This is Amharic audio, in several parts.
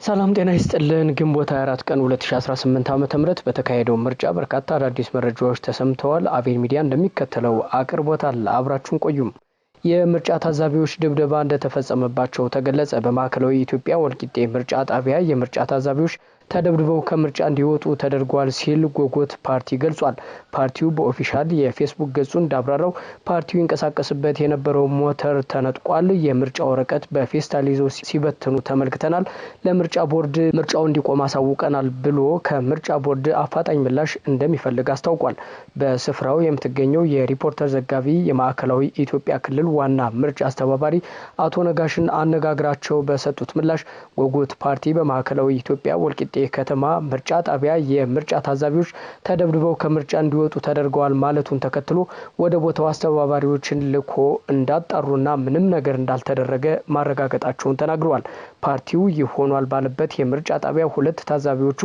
ሰላም ጤና ይስጥልን። ግንቦት 24 ቀን 2018 ዓ.ም በተካሄደው ምርጫ በርካታ አዳዲስ መረጃዎች ተሰምተዋል። አቤል ሚዲያ እንደሚከተለው አቅርቦታል። አብራችሁን ቆዩም። የምርጫ ታዛቢዎች ድብደባ እንደተፈጸመባቸው ተገለጸ። በማዕከላዊ ኢትዮጵያ ወልቂጤ ምርጫ ጣቢያ የምርጫ ታዛቢዎች ተደብድበው ከምርጫ እንዲወጡ ተደርጓል ሲል ጎጎት ፓርቲ ገልጿል። ፓርቲው በኦፊሻል የፌስቡክ ገጹ እንዳብራራው ፓርቲው ይንቀሳቀስበት የነበረው ሞተር ተነጥቋል። የምርጫ ወረቀት በፌስታል ይዘው ሲበትኑ ተመልክተናል። ለምርጫ ቦርድ ምርጫው እንዲቆም አሳውቀናል ብሎ ከምርጫ ቦርድ አፋጣኝ ምላሽ እንደሚፈልግ አስታውቋል። በስፍራው የምትገኘው የሪፖርተር ዘጋቢ የማዕከላዊ ኢትዮጵያ ክልል ዋና ምርጫ አስተባባሪ አቶ ነጋሽን አነጋግራቸው በሰጡት ምላሽ ጎጎት ፓርቲ በማዕከላዊ ኢትዮጵያ ወልቂጤ ከተማ ምርጫ ጣቢያ የምርጫ ታዛቢዎች ተደብድበው ከምርጫ እንዲወጡ ተደርገዋል ማለቱን ተከትሎ ወደ ቦታው አስተባባሪዎችን ልኮ እንዳጣሩና ምንም ነገር እንዳልተደረገ ማረጋገጣቸውን ተናግረዋል። ፓርቲው ይሆናል ባለበት የምርጫ ጣቢያ ሁለት ታዛቢዎቹ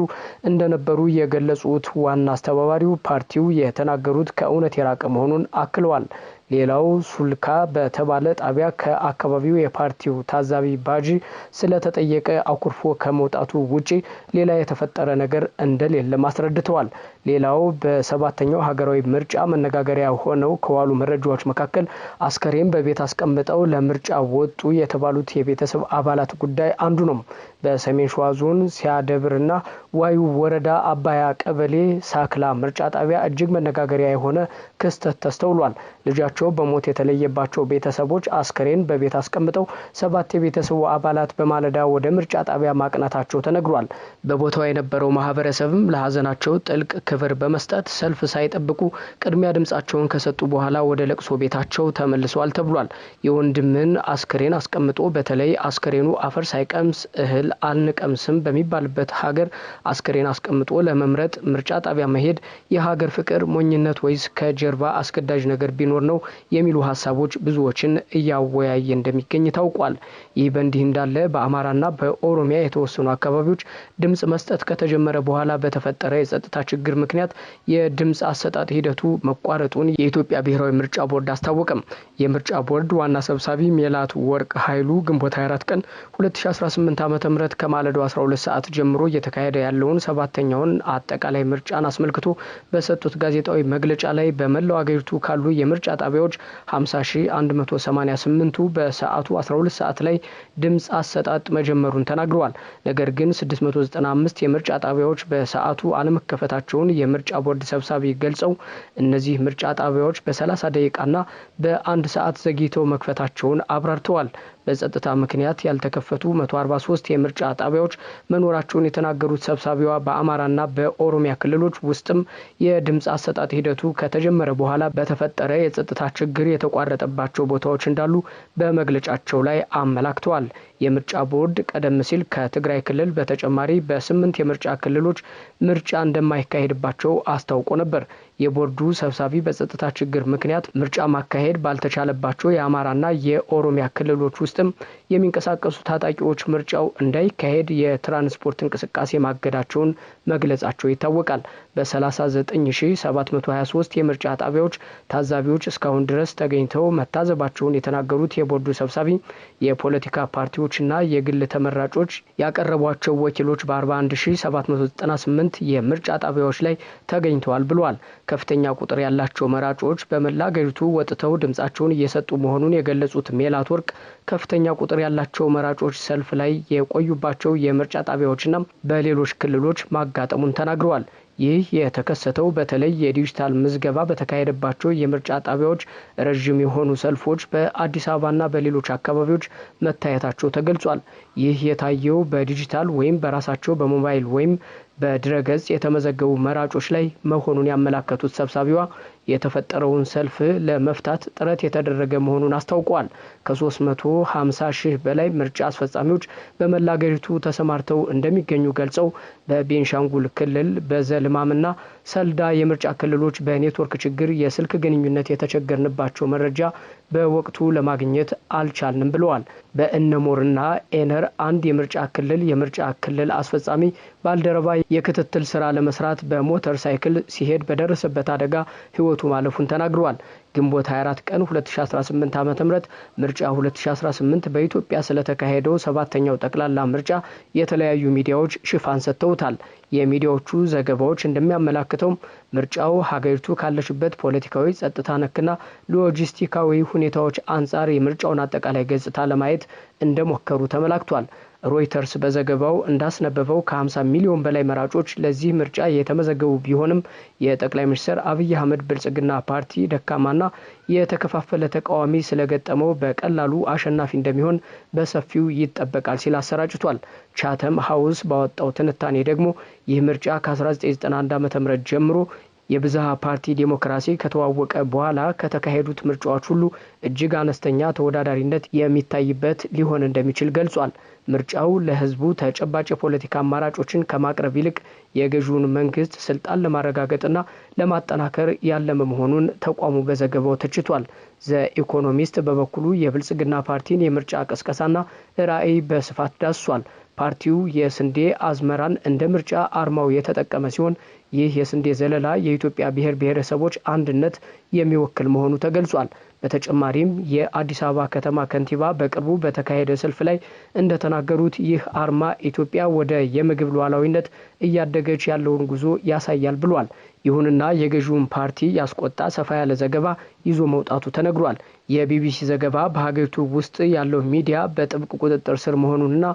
እንደነበሩ የገለጹት ዋና አስተባባሪው ፓርቲው የተናገሩት ከእውነት የራቀ መሆኑን አክለዋል። ሌላው ሱልካ በተባለ ጣቢያ ከአካባቢው የፓርቲው ታዛቢ ባጂ ስለተጠየቀ አኩርፎ ከመውጣቱ ውጪ ሌላ የተፈጠረ ነገር እንደሌለ አስረድተዋል። ሌላው በሰባተኛው ሀገራዊ ምርጫ መነጋገሪያ ሆነው ከዋሉ መረጃዎች መካከል አስከሬን በቤት አስቀምጠው ለምርጫ ወጡ የተባሉት የቤተሰብ አባላት ጉዳይ አንዱ ነው። በሰሜን ሸዋ ዞን ሲያደብርና ዋዩ ወረዳ አባያ ቀበሌ ሳክላ ምርጫ ጣቢያ እጅግ መነጋገሪያ የሆነ ክስተት ተስተውሏል። ልጃቸው በሞት የተለየባቸው ቤተሰቦች አስከሬን በቤት አስቀምጠው 7 የቤተሰቡ አባላት በማለዳ ወደ ምርጫ ጣቢያ ማቅናታቸው ተነግሯል። በቦታው የነበረው ማህበረሰብም ለሀዘናቸው ጥልቅ ክብር በመስጠት ሰልፍ ሳይጠብቁ ቅድሚያ ድምጻቸውን ከሰጡ በኋላ ወደ ለቅሶ ቤታቸው ተመልሰዋል ተብሏል። የወንድምን አስከሬን አስቀምጦ በተለይ አስከሬኑ አፈር ሳይቀምስ እህል አንቀምስም በሚባልበት ሀገር አስከሬን አስቀምጦ ለመምረጥ ምርጫ ጣቢያ መሄድ የሀገር ፍቅር ሞኝነት ወይስ ከጀርባ አስገዳጅ ነገር ቢኖር ነው የሚሉ ሀሳቦች ብዙዎችን እያወያየ እንደሚገኝ ታውቋል። ይህ በእንዲህ እንዳለ በአማራና በኦሮሚያ የተወሰኑ አካባቢዎች ድምጽ መስጠት ከተጀመረ በኋላ በተፈጠረ የጸጥታ ችግር ምክንያት የድምጽ አሰጣጥ ሂደቱ መቋረጡን የኢትዮጵያ ብሔራዊ ምርጫ ቦርድ አስታወቀም። የምርጫ ቦርድ ዋና ሰብሳቢ ሜላት ወርቅ ኃይሉ ግንቦት 24 ቀን 2018 ዓ.ም ከማለዳው 12 ሰዓት ጀምሮ እየተካሄደ ያለውን ሰባተኛውን አጠቃላይ ምርጫን አስመልክቶ በሰጡት ጋዜጣዊ መግለጫ ላይ በመላው አገሪቱ ካሉ የምርጫ ጣቢያዎች 50188ቱ በሰዓቱ 12 ሰዓት ላይ ድምጽ አሰጣጥ መጀመሩን ተናግረዋል። ነገር ግን 695 የምርጫ ጣቢያዎች በሰዓቱ አለመከፈታቸውን የምርጫ ቦርድ ሰብሳቢ ገልጸው እነዚህ ምርጫ ጣቢያዎች በ30 ደቂቃና በ1 ሰዓት ዘግይተው መክፈታቸውን አብራርተዋል። በጸጥታ ምክንያት ያልተከፈቱ 143 የምርጫ ጣቢያዎች መኖራቸውን የተናገሩት ሰብሳቢዋ በአማራና በኦሮሚያ ክልሎች ውስጥም የድምጽ አሰጣጥ ሂደቱ ከተጀመረ በኋላ በተፈጠረ የጸጥታ ችግር የተቋረጠባቸው ቦታዎች እንዳሉ በመግለጫቸው ላይ አመላክተዋል። የምርጫ ቦርድ ቀደም ሲል ከትግራይ ክልል በተጨማሪ በ8 የምርጫ ክልሎች ምርጫ እንደማይካሄድባቸው አስታውቆ ነበር። የቦርዱ ሰብሳቢ በጸጥታ ችግር ምክንያት ምርጫ ማካሄድ ባልተቻለባቸው የአማራና የኦሮሚያ ክልሎች ውስጥም የሚንቀሳቀሱ ታጣቂዎች ምርጫው እንዳይካሄድ የትራንስፖርት እንቅስቃሴ ማገዳቸውን መግለጻቸው ይታወቃል። በ39723 የምርጫ ጣቢያዎች ታዛቢዎች እስካሁን ድረስ ተገኝተው መታዘባቸውን የተናገሩት የቦርዱ ሰብሳቢ የፖለቲካ ፓርቲዎችና የግል ተመራጮች ያቀረቧቸው ወኪሎች በ41798 የምርጫ ጣቢያዎች ላይ ተገኝተዋል ብለዋል። ከፍተኛ ቁጥር ያላቸው መራጮች በመላ አገሪቱ ወጥተው ድምጻቸውን እየሰጡ መሆኑን የገለጹት ሜላት ወርቅ ከፍተኛ ቁጥር ያላቸው መራጮች ሰልፍ ላይ የቆዩባቸው የምርጫ ጣቢያዎችና በሌሎች ክልሎች ማጋጠሙን ተናግረዋል። ይህ የተከሰተው በተለይ የዲጂታል ምዝገባ በተካሄደባቸው የምርጫ ጣቢያዎች ረጅም የሆኑ ሰልፎች በአዲስ አበባና በሌሎች አካባቢዎች መታየታቸው ተገልጿል። ይህ የታየው በዲጂታል ወይም በራሳቸው በሞባይል ወይም በድረገጽ የተመዘገቡ መራጮች ላይ መሆኑን ያመላከቱት ሰብሳቢዋ የተፈጠረውን ሰልፍ ለመፍታት ጥረት የተደረገ መሆኑን አስታውቀዋል። ከ350 ሺህ በላይ ምርጫ አስፈጻሚዎች በመላ አገሪቱ ተሰማርተው እንደሚገኙ ገልጸው በቤንሻንጉል ክልል በዘልማምና ሰልዳ የምርጫ ክልሎች በኔትወርክ ችግር የስልክ ግንኙነት የተቸገርንባቸው መረጃ በወቅቱ ለማግኘት አልቻልንም ብለዋል። በእነሞርና ኤነር አንድ የምርጫ ክልል አስፈጻሚ ባልደረባ የክትትል ስራ ለመስራት በሞተር ሳይክል ሲሄድ በደረሰበት አደጋ ህይወቱ ማለፉን ተናግረዋል። ግንቦት 24 ቀን 2018 ዓ.ም ምርጫ 2018 በኢትዮጵያ ስለተካሄደው ሰባተኛው ጠቅላላ ምርጫ የተለያዩ ሚዲያዎች ሽፋን ሰጥተውታል። የሚዲያዎቹ ዘገባዎች እንደሚያመላክተው ምርጫው ሀገሪቱ ካለችበት ፖለቲካዊ፣ ጸጥታ ነክና ሎጂስቲካዊ ሁኔታዎች አንጻር የምርጫውን አጠቃላይ ገጽታ ለማየት እንደሞከሩ ተመላክቷል። ሮይተርስ በዘገባው እንዳስነበበው ከ50 ሚሊዮን በላይ መራጮች ለዚህ ምርጫ የተመዘገቡ ቢሆንም የጠቅላይ ሚኒስትር አብይ አህመድ ብልጽግና ፓርቲ ደካማና የተከፋፈለ ተቃዋሚ ስለገጠመው በቀላሉ አሸናፊ እንደሚሆን በሰፊው ይጠበቃል ሲል አሰራጭቷል። ቻተም ሃውስ ባወጣው ትንታኔ ደግሞ ይህ ምርጫ ከ1991 ዓ.ም ጀምሮ የብዝሃ ፓርቲ ዲሞክራሲ ከተዋወቀ በኋላ ከተካሄዱት ምርጫዎች ሁሉ እጅግ አነስተኛ ተወዳዳሪነት የሚታይበት ሊሆን እንደሚችል ገልጿል። ምርጫው ለህዝቡ ተጨባጭ የፖለቲካ አማራጮችን ከማቅረብ ይልቅ የገዢውን መንግስት ስልጣን ለማረጋገጥና ለማጠናከር ያለመ መሆኑን ተቋሙ በዘገባው ተችቷል። ዘኢኮኖሚስት በበኩሉ የብልጽግና ፓርቲን የምርጫ ቅስቀሳና ራዕይ በስፋት ዳስሷል። ፓርቲው የስንዴ አዝመራን እንደ ምርጫ አርማው የተጠቀመ ሲሆን ይህ የስንዴ ዘለላ የኢትዮጵያ ብሔር ብሔረሰቦች አንድነት የሚወክል መሆኑ ተገልጿል። በተጨማሪም የአዲስ አበባ ከተማ ከንቲባ በቅርቡ በተካሄደ ሰልፍ ላይ እንደተናገሩት ይህ አርማ ኢትዮጵያ ወደ የምግብ ሉዓላዊነት እያደገች ያለውን ጉዞ ያሳያል ብሏል። ይሁንና የገዢውን ፓርቲ ያስቆጣ ሰፋ ያለ ዘገባ ይዞ መውጣቱ ተነግሯል። የቢቢሲ ዘገባ በሀገሪቱ ውስጥ ያለው ሚዲያ በጥብቅ ቁጥጥር ስር መሆኑንና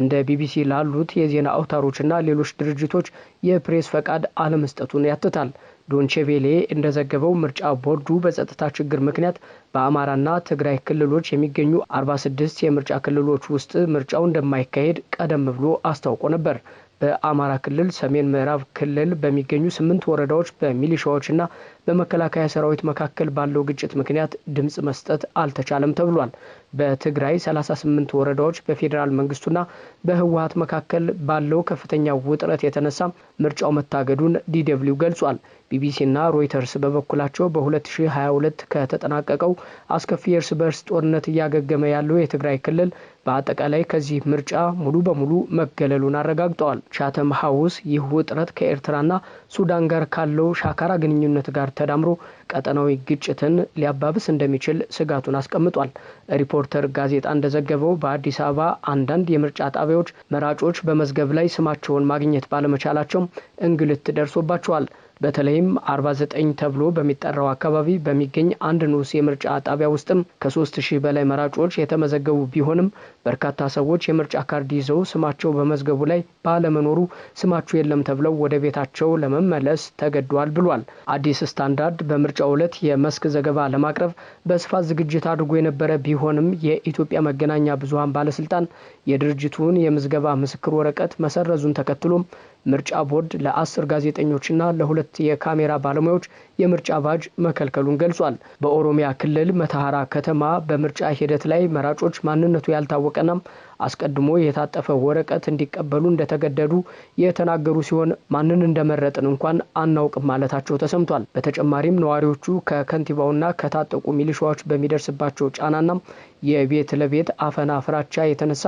እንደ ቢቢሲ ላሉት የዜና አውታሮችና ሌሎች ድርጅቶች የፕሬስ ፈቃድ አለመስጠቱን ያትታል። ዶንቼቬሌ እንደዘገበው ምርጫ ቦርዱ በጸጥታ ችግር ምክንያት በአማራና ትግራይ ክልሎች የሚገኙ 46 የምርጫ ክልሎች ውስጥ ምርጫው እንደማይካሄድ ቀደም ብሎ አስታውቆ ነበር። በአማራ ክልል ሰሜን ምዕራብ ክልል በሚገኙ 8 ወረዳዎች በሚሊሻዎችና በመከላከያ ሰራዊት መካከል ባለው ግጭት ምክንያት ድምጽ መስጠት አልተቻለም ተብሏል። በትግራይ 38 ወረዳዎች በፌዴራል መንግስቱና በህወሓት መካከል ባለው ከፍተኛ ውጥረት የተነሳ ምርጫው መታገዱን ዲደብሊው ገልጿል። ቢቢሲና ሮይተርስ በበኩላቸው በ2022 ከተጠናቀቀው አስከፊ የእርስ በርስ ጦርነት እያገገመ ያለው የትግራይ ክልል በአጠቃላይ ከዚህ ምርጫ ሙሉ በሙሉ መገለሉን አረጋግጠዋል። ቻተም ሃውስ ይህ ውጥረት ከኤርትራና ሱዳን ጋር ካለው ሻካራ ግንኙነት ጋር ተዳምሮ ቀጠናዊ ግጭትን ሊያባብስ እንደሚችል ስጋቱን አስቀምጧል። ሪፖርተር ጋዜጣ እንደዘገበው በአዲስ አበባ አንዳንድ የምርጫ ጣቢያዎች መራጮች በመዝገብ ላይ ስማቸውን ማግኘት ባለመቻላቸው እንግልት ደርሶባቸዋል። በተለይም 49 ተብሎ በሚጠራው አካባቢ በሚገኝ አንድ ንዑስ የምርጫ ጣቢያ ውስጥም ከ3000 በላይ መራጮች የተመዘገቡ ቢሆንም በርካታ ሰዎች የምርጫ ካርድ ይዘው ስማቸው በመዝገቡ ላይ ባለመኖሩ ስማቸው የለም ተብለው ወደ ቤታቸው ለመመለስ ተገደዋል ብሏል። አዲስ ስታንዳርድ በምርጫው ዕለት የመስክ ዘገባ ለማቅረብ በስፋት ዝግጅት አድርጎ የነበረ ቢሆንም የኢትዮጵያ መገናኛ ብዙሃን ባለስልጣን የድርጅቱን የምዝገባ ምስክር ወረቀት መሰረዙን ተከትሎ ምርጫ ቦርድ ለ10 ጋዜጠኞችና ለ2 የካሜራ ባለሙያዎች የምርጫ ባጅ መከልከሉን ገልጿል። በኦሮሚያ ክልል መተሐራ ከተማ በምርጫ ሂደት ላይ መራጮች ማንነቱ ያልታወቀና አስቀድሞ የታጠፈ ወረቀት እንዲቀበሉ እንደተገደዱ የተናገሩ ሲሆን ማንን እንደመረጥን እንኳን አናውቅም ማለታቸው ተሰምቷል። በተጨማሪም ነዋሪዎቹ ከከንቲባውና ከታጠቁ ሚሊሻዎች በሚደርስባቸው ጫናና የቤት ለቤት አፈና ፍራቻ የተነሳ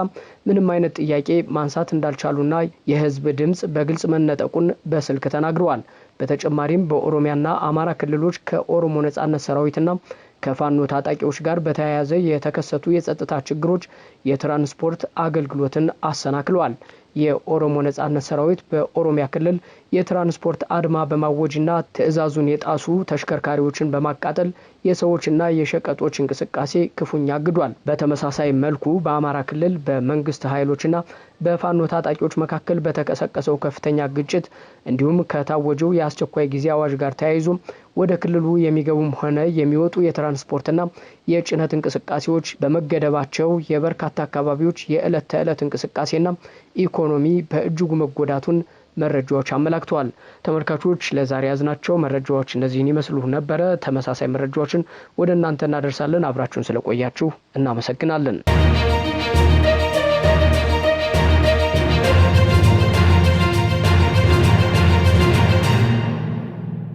ምንም አይነት ጥያቄ ማንሳት እንዳልቻሉና የህዝብ ድምጽ በግልጽ መነጠቁን በስልክ ተናግረዋል። በተጨማሪም በኦሮሚያና አማራ ክልሎች ከኦሮሞ ነጻነት ሰራዊትና ከፋኖ ታጣቂዎች ጋር በተያያዘ የተከሰቱ የጸጥታ ችግሮች የትራንስፖርት አገልግሎትን አሰናክለዋል። የኦሮሞ ነጻነት ሰራዊት በኦሮሚያ ክልል የትራንስፖርት አድማ በማወጅና ትዕዛዙን የጣሱ ተሽከርካሪዎችን በማቃጠል የሰዎችና የሸቀጦች እንቅስቃሴ ክፉኛ አግዷል። በተመሳሳይ መልኩ በአማራ ክልል በመንግስት ኃይሎችና በፋኖ ታጣቂዎች መካከል በተቀሰቀሰው ከፍተኛ ግጭት እንዲሁም ከታወጀው የአስቸኳይ ጊዜ አዋጅ ጋር ተያይዞ ወደ ክልሉ የሚገቡም ሆነ የሚወጡ የትራንስፖርትና የጭነት እንቅስቃሴዎች በመገደባቸው የበርካታ አካባቢዎች የዕለት ተዕለት እንቅስቃሴና ኢኮኖሚ በእጅጉ መጎዳቱን መረጃዎች አመላክተዋል። ተመልካቾች ለዛሬ ያዝናቸው መረጃዎች እነዚህን ይመስሉ ነበረ። ተመሳሳይ መረጃዎችን ወደ እናንተ እናደርሳለን። አብራችሁን ስለቆያችሁ እናመሰግናለን።